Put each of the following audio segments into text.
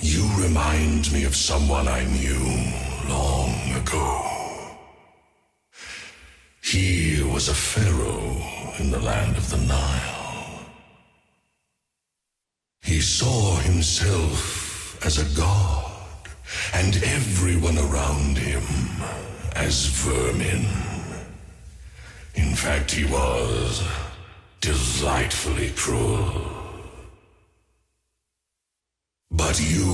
You remind me of someone I knew long ago. He was a pharaoh in the land of the Nile. He saw himself as a god, and everyone around him as vermin. In fact, he was delightfully cruel. But you,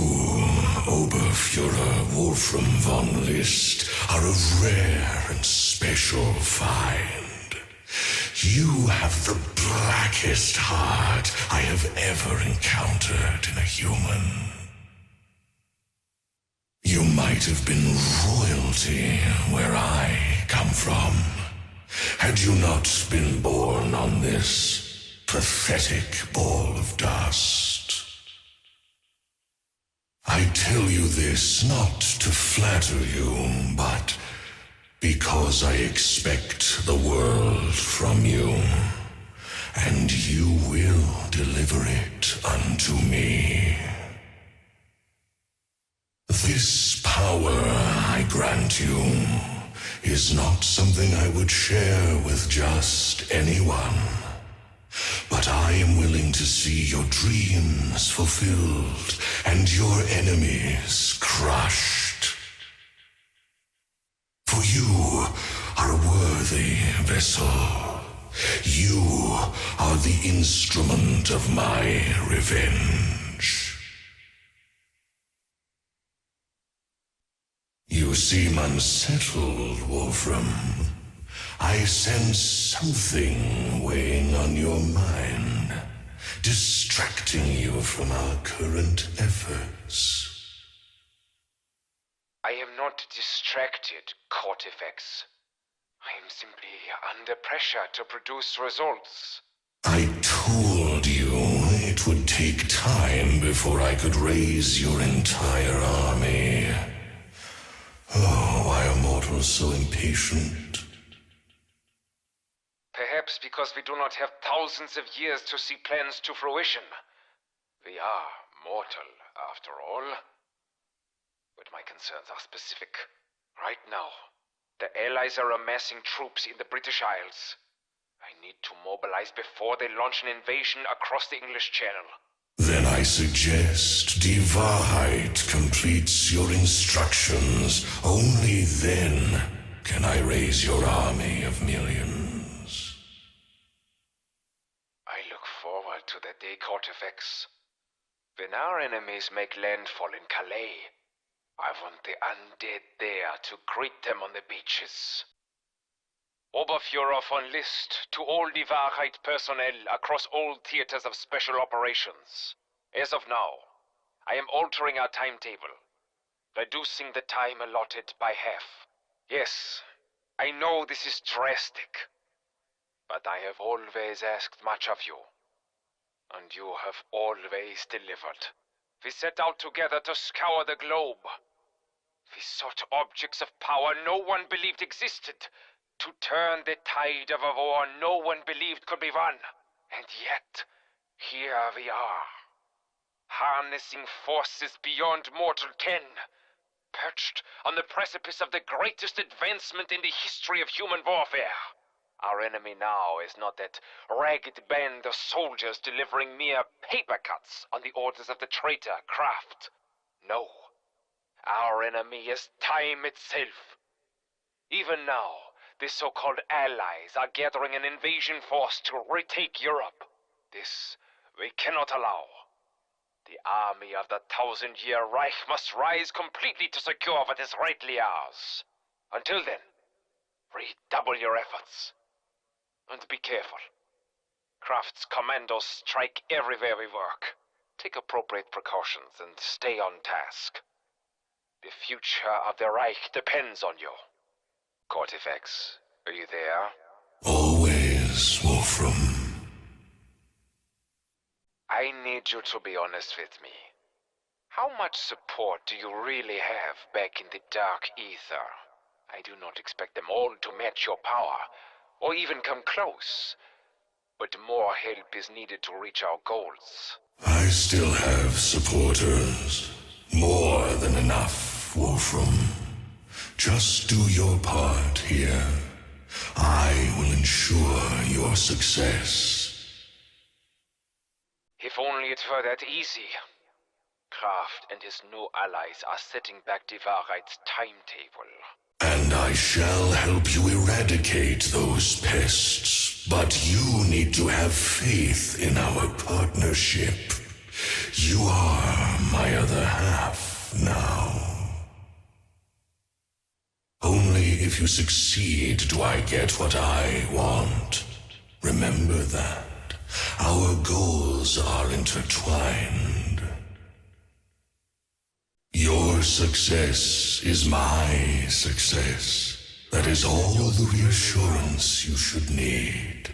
Oberfuhrer Wolfram von List, are a rare and special find. You have the blackest heart I have ever encountered in a human. You might have been royalty where I come from, had you not been born on this pathetic ball of dust. I tell you this not to flatter you, but because I expect the world from you, and you will deliver it unto me. This power I grant you is not something I would share with just anyone. But I am willing to see your dreams fulfilled and your enemies crushed. For you are a worthy vessel. You are the instrument of my revenge. You seem unsettled, Wolfram. I sense something weighing on your mind, distracting you from our current efforts. I am not distracted, Kortifex. I am simply under pressure to produce results. I told you it would take time before I could raise your entire army. Oh, why are mortals so impatient? Perhaps because we do not have thousands of years to see plans to fruition. We are mortal, after all. But my concerns are specific. Right now, the Allies are amassing troops in the British Isles. I need to mobilize before they launch an invasion across the English Channel. Then I suggest Die Wahrheit completes your instructions. Only then can I raise your army of millions. I look forward to that day, Kortifex. When our enemies make landfall in Calais, I want the undead there to greet them on the beaches. Oberfuhrer von List to all Die Wahrheit personnel across all theaters of special operations. As of now, I am altering our timetable, reducing the time allotted by half. Yes, I know this is drastic, but I have always asked much of you, and you have always delivered. We set out together to scour the globe. We sought objects of power no one believed existed, to turn the tide of a war no one believed could be won. And yet, here we are, harnessing forces beyond mortal ken, perched on the precipice of the greatest advancement in the history of human warfare. Our enemy now is not that ragged band of soldiers delivering mere paper cuts on the orders of the traitor Kraft. No, our enemy is time itself. Even now, the so-called Allies are gathering an invasion force to retake Europe. This we cannot allow. The army of the 1,000-year Reich must rise completely to secure what is rightly ours. Until then, redouble your efforts. And be careful. Kraft's commandos strike everywhere we work. Take appropriate precautions and stay on task. The future of the Reich depends on you. Kortifex, are you there? Always, Wolfram. I need you to be honest with me. How much support do you really have back in the dark Aether? I do not expect them all to match your power, or even come close. But more help is needed to reach our goals. I still have supporters. More than enough, Wolfram. Just do your part here. I will ensure your success. If only it were that easy. Kraft and his new allies are setting back Divarite's timetable. And I shall help you eradicate those pests. But you need to have faith in our partnership. You are my other half now. Only if you succeed do I get what I want. Remember that. Our goals are intertwined. Your success is my success. That is all the reassurance you should need.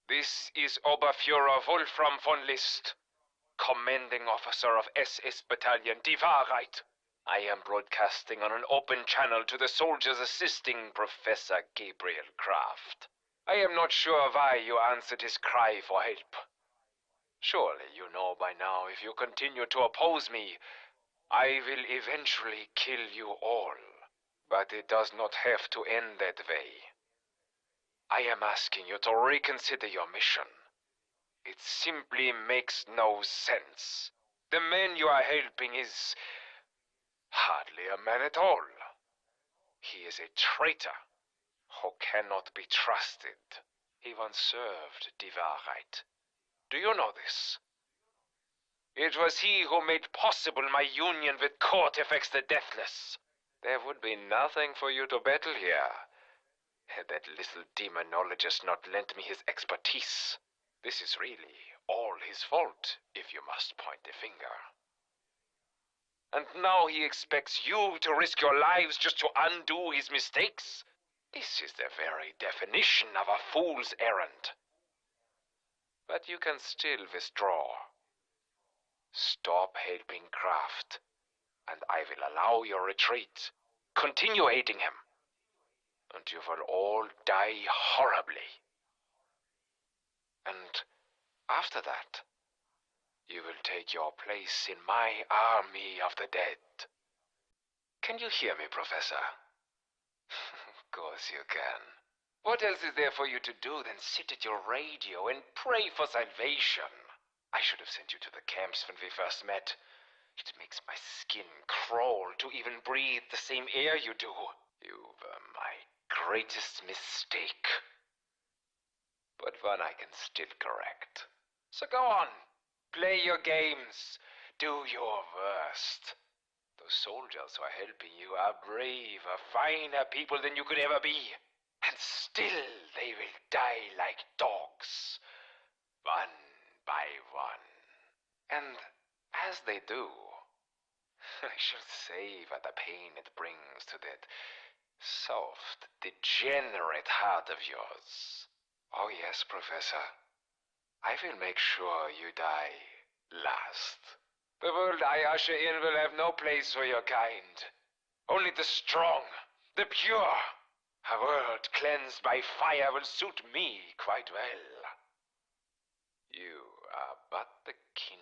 This is Oberfuhrer Wolfram von List, commanding officer of SS Battalion Divarite. I am broadcasting on an open channel to the soldiers assisting Professor Gabriel Kraft. I am not sure why you answered his cry for help. Surely you know by now if you continue to oppose me, I will eventually kill you all. But it does not have to end that way. I am asking you to reconsider your mission. It simply makes no sense. The man you are helping is hardly a man at all. He is a traitor who cannot be trusted. He once served Divarite. Do you know this? It was he who made possible my union with Kortifex the Deathless. There would be nothing for you to battle here, had that little demonologist not lent me his expertise. This is really all his fault, if you must point the finger. And now he expects you to risk your lives just to undo his mistakes? This is the very definition of a fool's errand. But you can still withdraw. Stop helping Kraft, and I will allow your retreat. Continue hating him, and you will all die horribly. And after that, you will take your place in my army of the dead. Can you hear me, Professor? Of course you can. What else is there for you to do than sit at your radio and pray for salvation? I should have sent you to the camps when we first met. It makes my skin crawl to even breathe the same air you do. You were my greatest mistake. But one I can still correct. So go on. Play your games. Do your worst. Those soldiers who are helping you are braver, finer people than you could ever be. And still they will die like dogs. One by one. And as they do, I shall savor the pain it brings to that soft, degenerate heart of yours. Oh yes, Professor. I will make sure you die last. The world I usher in will have no place for your kind. Only the strong, the pure. A world cleansed by fire will suit me quite well. You are but the king